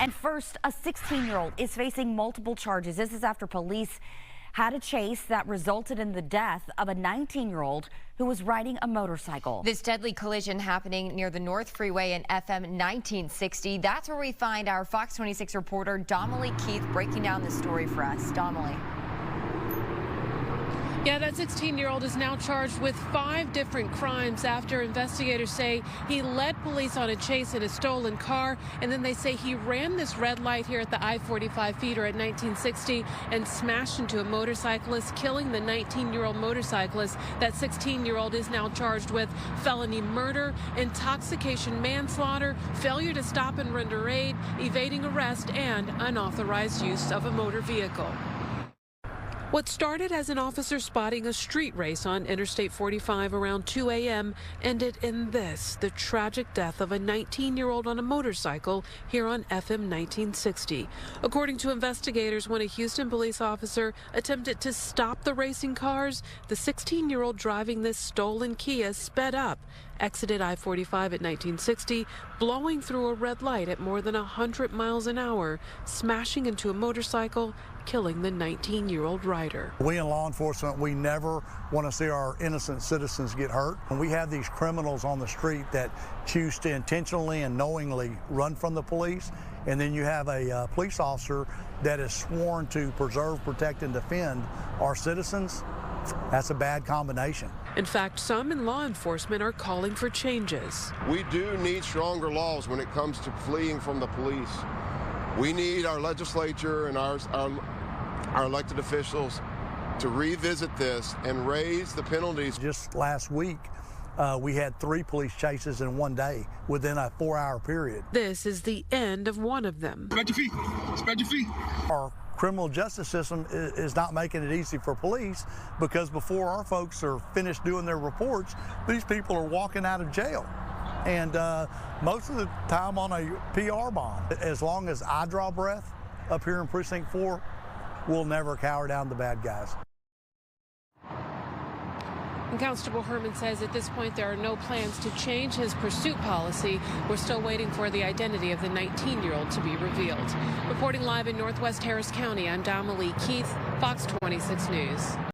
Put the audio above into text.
And first, a 16-year-old is facing multiple charges. This is after police had a chase that resulted in the death of a 19-year-old who was riding a motorcycle. This deadly collision happening near the North Freeway in FM 1960. That's where we find our Fox 26 reporter Damali Keith breaking down the story for us. Damali. Yeah, that 16-year-old is now charged with 5 different crimes after investigators say he led police on a chase in a stolen car, and then they say he ran this red light here at the I-45 feeder at 1960 and smashed into a motorcyclist, killing the 19-year-old motorcyclist. That 16-year-old is now charged with felony murder, intoxication manslaughter, failure to stop and render aid, evading arrest, and unauthorized use of a motor vehicle. What started as an officer spotting a street race on Interstate 45 around 2 a.m. ended in this, the tragic death of a 19-year-old on a motorcycle here on FM 1960. According to investigators, when a Houston police officer attempted to stop the racing cars, the 16-year-old driving this stolen Kia sped up, exited I-45 at 1960, blowing through a red light at more than 100 miles an hour, smashing into a motorcycle, killing the 19-year-old rider. We in law enforcement, we never want to see our innocent citizens get hurt. When we have these criminals on the street that choose to intentionally and knowingly run from the police, and then you have a police officer that is sworn to preserve, protect, and defend our citizens, that's a bad combination. In fact, some in law enforcement are calling for changes. We do need stronger laws when it comes to fleeing from the police. We need our legislature and our elected officials to revisit this and raise the penalties. Just last week, we had 3 police chases in one day within a 4-hour period. This is the end of one of them. Spread your feet. Spread your feet. Our criminal justice system is not making it easy for police, because before our folks are finished doing their reports, these people are walking out of jail. And most of the time on a PR bond. As long as I draw breath up here in Precinct 4, we'll never cower down the bad guys. And Constable Herman says at this point there are no plans to change his pursuit policy. We're still waiting for the identity of the 19-year-old to be revealed. Reporting live in Northwest Harris County, I'm Damali Keith, Fox 26 News.